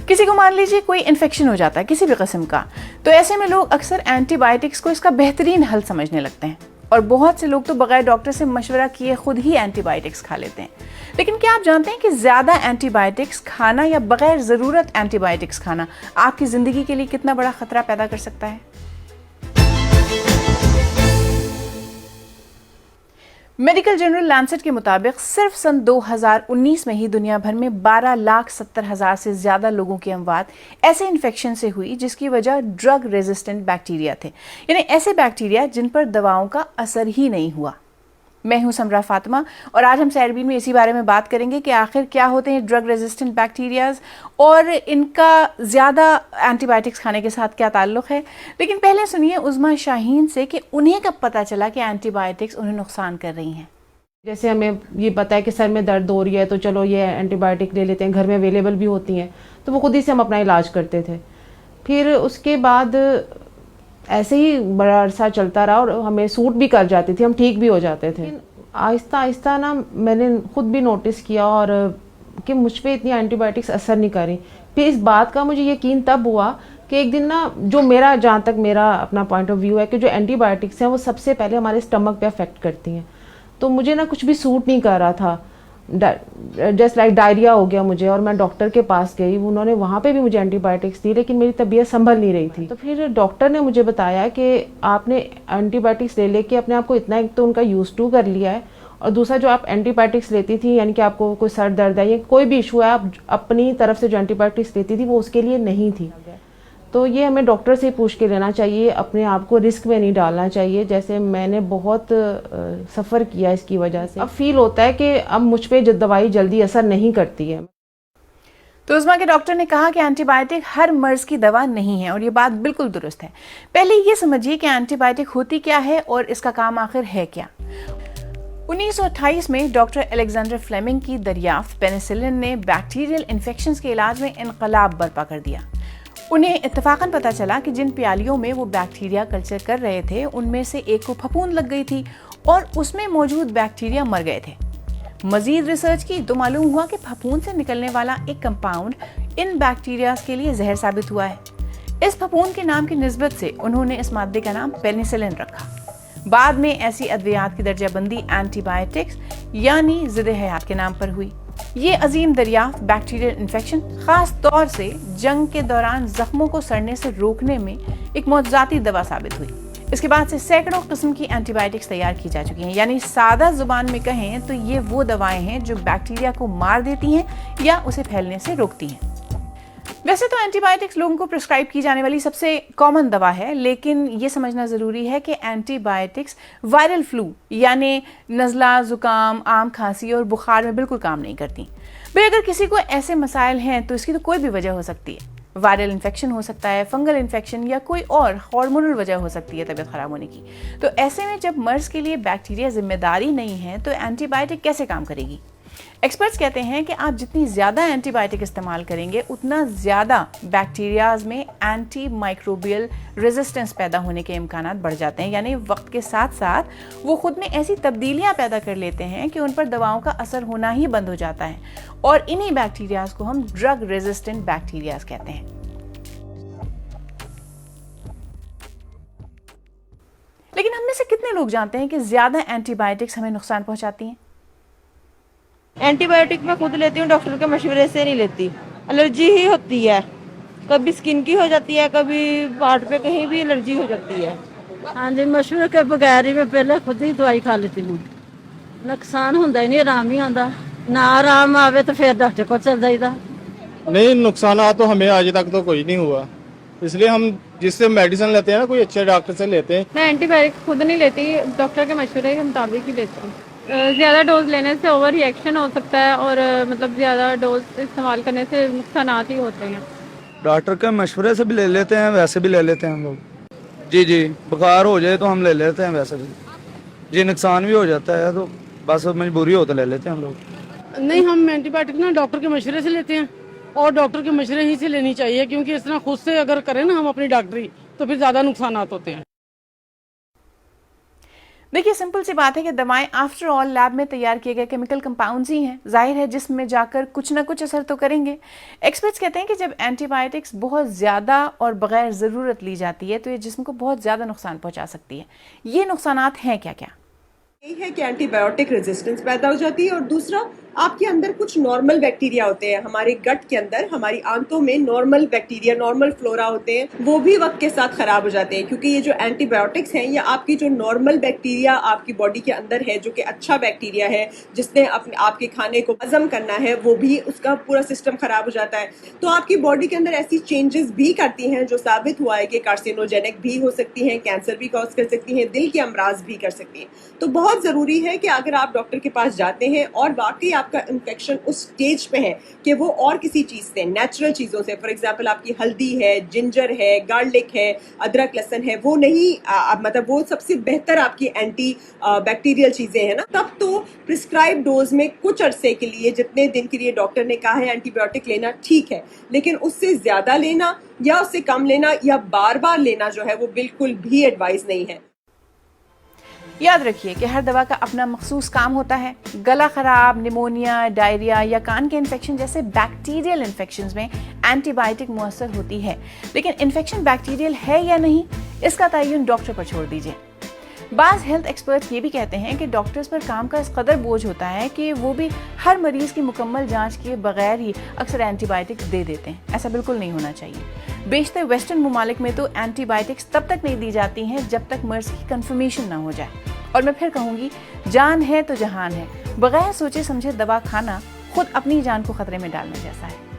किसी को मान लीजिए कोई इन्फेक्शन हो जाता है किसी भी किस्म का, तो ऐसे में लोग अक्सर एंटीबायोटिक्स को इसका बेहतरीन हल समझने लगते हैं और बहुत से लोग तो बगैर डॉक्टर से मशवरा किए खुद ही एंटीबायोटिक्स खा लेते हैं। लेकिन क्या आप जानते हैं कि ज़्यादा एंटीबायोटिक्स खाना या बगैर ज़रूरत एंटीबायोटिक्स खाना आपकी ज़िंदगी के लिए कितना बड़ा खतरा पैदा कर सकता है? मेडिकल जर्नल लैंसेट के मुताबिक सिर्फ सन 2019 में ही दुनिया भर में 12,70,000 से ज़्यादा लोगों की अमवात ऐसे इन्फेक्शन से हुई जिसकी वजह ड्रग रेजिस्टेंट बैक्टीरिया थे, यानी ऐसे बैक्टीरिया जिन पर दवाओं का असर ही नहीं हुआ। मैं हूं समरा फातिमा और आज हम सैरबीन में इसी बारे में बात करेंगे कि आखिर क्या होते हैं ड्रग रेजिस्टेंट बैक्टीरियाज और इनका ज़्यादा एंटीबायोटिक्स खाने के साथ क्या ताल्लुक़ है। लेकिन पहले सुनिए उज़मा शाहीन से कि उन्हें कब पता चला कि एंटीबायोटिक्स उन्हें नुकसान कर रही हैं। जैसे हमें ये पता है कि सर में दर्द हो रही है तो चलो ये एंटीबायोटिक ले लेते हैं, घर में अवेलेबल भी होती हैं, तो वो खुद ही से हम अपना इलाज करते थे। फिर उसके बाद ऐसे ही बड़ा अरसा चलता रहा और हमें सूट भी कर जाती थी, हम ठीक भी हो जाते थे। आहिस्ता आहिस्ता ना मैंने खुद भी नोटिस किया और कि मुझ पर इतनी एंटीबायोटिक्स असर नहीं कर रही। फिर इस बात का मुझे यकीन तब हुआ कि एक दिन ना जो मेरा जहाँ तक मेरा अपना पॉइंट ऑफ व्यू है कि जो एंटीबायोटिक्स हैं वो सबसे पहले हमारे स्टमक पे अफेक्ट करती हैं। तो मुझे ना कुछ भी सूट नहीं कर रहा था, जस्ट लाइक डायरिया हो गया मुझे, और मैं डॉक्टर के पास गई, उन्होंने वहाँ पे भी मुझे एंटीबायोटिक्स दी लेकिन मेरी तबीयत संभल नहीं रही थी। तो फिर डॉक्टर ने मुझे बताया कि आपने एंटीबायोटिक्स ले लेके अपने आप को इतना एक तो उनका यूज टू कर लिया है, और दूसरा जो आप एंटीबायोटिक्स लेती थी यानी कि आपको कोई सर दर्द है या कोई भी इशू है, आप अपनी तरफ से जो एंटीबायोटिक्स लेती थी वो उसके लिए नहीं थी। तो ये हमें डॉक्टर से पूछ के लेना चाहिए, अपने आप को रिस्क में नहीं डालना चाहिए। जैसे मैंने बहुत सफ़र किया इसकी वजह से, अब फील होता है कि अब मुझ पे दवाई जल्दी असर नहीं करती है। तो उज़मा के डॉक्टर ने कहा कि एंटीबायोटिक हर मर्ज की दवा नहीं है और ये बात बिल्कुल दुरुस्त है। पहले ये समझिए कि एंटीबायोटिक होती क्या है और इसका काम आखिर है क्या। 1928 में डॉक्टर अलेक्जेंडर फ्लेमिंग की दरियाफ्त पेनिसिलिन ने बैक्टीरियल इन्फेक्शंस के इलाज में इनकलाब बर्पा कर दिया। उन्हें इत्तफाकन पता चला कि जिन प्यालियों में वो बैक्टीरिया कल्चर कर रहे थे उनमें से एक को फफूंद लग गई थी और उसमें मौजूद बैक्टीरिया मर गए थे। मजीद रिसर्च की तो मालूम हुआ कि फफूंद से निकलने वाला एक कंपाउंड इन बैक्टीरिया के लिए जहर साबित हुआ है। इस फफूंद के नाम की निस्बत से उन्होंने इस मादे का नाम पेनिसिलिन रखा। बाद में ऐसी अद्वियात की दर्जाबंदी एंटीबायोटिक्स यानी ज़िद-ए हयात के नाम पर हुई। ये अजीम दरियाफ्त बैक्टीरियल इन्फेक्शन खास तौर से जंग के दौरान जख्मों को सड़ने से रोकने में एक मौजूदाती दवा साबित हुई। इसके बाद से सैकड़ों किस्म की एंटीबायोटिक्स तैयार की जा चुकी हैं, यानी सादा जुबान में कहें तो ये वो दवाएं हैं जो बैक्टीरिया को मार देती हैं या उसे फैलने से रोकती हैं। वैसे तो एंटीबायोटिक्स लोगों को प्रिस्क्राइब की जाने वाली सबसे कॉमन दवा है, लेकिन ये समझना ज़रूरी है कि एंटीबायोटिक्स वायरल फ्लू यानी नज़ला, ज़ुकाम, आम खांसी और बुखार में बिल्कुल काम नहीं करती। भाई अगर किसी को ऐसे मसाइल हैं तो इसकी तो कोई भी वजह हो सकती है। वायरल इन्फेक्शन हो सकता है, फंगल इन्फेक्शन या कोई और हार्मोनल वजह हो सकती है तबीयत ख़राब होने की। तो ऐसे में जब मर्ज के लिए बैक्टीरिया जिम्मेदारी नहीं है तो एंटीबायोटिक कैसे काम करेगी? एक्सपर्ट्स कहते हैं कि आप जितनी ज़्यादा एंटीबायोटिक इस्तेमाल करेंगे उतना ज़्यादा बैक्टीरियाज में एंटी माइक्रोबियल रेजिस्टेंस पैदा होने के इम्कानात बढ़ जाते हैं, यानी वक्त के साथ साथ वो खुद में ऐसी तब्दीलियां पैदा कर लेते हैं कि उन पर दवाओं का असर होना ही बंद हो जाता है, और इन्हीं बैक्टीरियाज को हम ड्रग रेजिस्टेंट बैक्टीरियाज कहते हैं। लेकिन हम में से कितने लोग जानते हैं कि ज़्यादा एंटीबायोटिक्स हमें नुकसान पहुंचाती हैं? एंटीबायोटिक मैं खुद लेती हूँ, डॉक्टर के मशवरे से नहीं लेती। एलर्जी ही होती है, कभी स्किन की हो जाती है, कभी पार्ट पे कहीं भी एलर्जी हो जाती है। हाँ जी, मशवरे के बगैर ही मैं पहले खुद ही दवाई खा लेती हूँ। नुकसान होता ही नहीं, आराम ही आता। ना आराम आवे तो फिर डॉक्टर को चल जाइदा। नहीं, नुकसान तो हमें आज तक तो कोई नहीं हुआ, इसलिए हम जिससे मेडिसिन लेते हैं ना कोई अच्छे डॉक्टर से लेते हैं। मैं एंटीबायोटिक खुद नहीं लेती, डॉक्टर के मशवरे के मुताबिक ही लेती हूँ। ज़्यादा डोज लेने से ओवर रिएक्शन हो सकता है और मतलब ज़्यादा डोज इस्तेमाल करने से नुकसानात ही होते हैं। डॉक्टर के मशवरे से भी ले लेते हैं, वैसे भी ले लेते हैं हम लोग। जी, बुखार हो जाए तो हम ले लेते हैं, वैसे भी जी नुकसान भी हो जाता है तो बस मजबूरी हो तो ले लेते हैं हम लोग। नहीं, हम एंटीबायोटिक ना डॉक्टर के मशवरे से लेते हैं और डॉक्टर के मशवरे ही से लेनी चाहिए, क्योंकि इस तरह खुद से अगर करें ना हम अपनी डॉक्टरी तो फिर ज़्यादा नुकसान होते हैं। देखिए, सिंपल सी बात है कि दवाएं आफ्टर ऑल लैब में तैयार किए गए केमिकल कंपाउंड्स ही हैं। जाहिर है जिस्म में जाकर कुछ ना कुछ असर तो करेंगे। एक्सपर्ट्स कहते हैं कि जब एंटीबायोटिक्स बहुत ज़्यादा और बगैर ज़रूरत ली जाती है तो ये जिस्म को बहुत ज़्यादा नुकसान पहुंचा सकती है। ये नुकसानात हैं क्या क्या? यही है कि एंटीबायोटिक रेजिस्टेंस पैदा हो जाती है, और दूसरा आपके अंदर कुछ नॉर्मल बैक्टीरिया होते हैं, हमारे गट के अंदर, हमारी आंतों में नॉर्मल बैक्टीरिया, नॉर्मल फ्लोरा होते हैं, वो भी वक्त के साथ खराब हो जाते हैं, क्योंकि ये जो एंटीबायोटिक्स हैं ये आपकी जो नॉर्मल बैक्टीरिया आपकी बॉडी के अंदर है, जो कि अच्छा बैक्टीरिया है जिसने अपने आपके खाने को हजम करना है, वो भी उसका पूरा सिस्टम खराब हो जाता है। तो आपकी बॉडी के अंदर ऐसी चेंजेस भी करती हैं जो साबित हुआ है कि कार्सिनोजेनिक भी हो सकती हैं, कैंसर भी कॉज कर सकती हैं, दिल के अमराज भी कर सकती हैं। तो बहुत जरूरी है कि अगर आप डॉक्टर के पास जाते हैं और वाकई आपका इन्फेक्शन उस स्टेज पे है कि वो और किसी चीज से, नेचुरल चीजों से, फॉर एग्जांपल आपकी हल्दी है, जिंजर है, गार्लिक है, अदरक लहसुन है, वो नहीं मतलब वो सबसे बेहतर आपकी एंटी बैक्टीरियल चीजें हैं ना, तब तो प्रिस्क्राइब डोज में कुछ अरसे के लिए, जितने दिन के लिए डॉक्टर ने कहा है एंटीबायोटिक लेना ठीक है, लेकिन उससे ज्यादा लेना या उससे कम लेना या बार बार लेना जो है वो बिल्कुल भी एडवाइस नहीं है। याद रखिए कि हर दवा का अपना मखसूस काम होता है। गला खराब, निमोनिया, डायरिया या कान के इन्फेक्शन जैसे बैक्टीरियल इन्फेक्शंस में एंटीबायोटिक मुअस्सर होती है, लेकिन इन्फेक्शन बैक्टीरियल है या नहीं इसका तयन डॉक्टर पर छोड़ दीजिए। बाज़ हेल्थ एक्सपर्ट्स ये भी कहते हैं कि डॉक्टर्स पर काम का इस कदर बोझ होता है कि वो भी हर मरीज की मुकम्मल जांच किए बगैर ही अक्सर एंटीबायोटिक्स दे देते हैं। ऐसा बिल्कुल नहीं होना चाहिए। बेशतर वेस्टर्न ममालिक में तो एंटीबायोटिक्स तब तक नहीं दी जाती हैं जब तक मर्ज की कंफर्मेशन ना हो जाए। और मैं फिर कहूँगी, जान है तो जहान है। बगैर सोचे समझे दवा खाना खुद अपनी जान को खतरे में डालने जैसा है।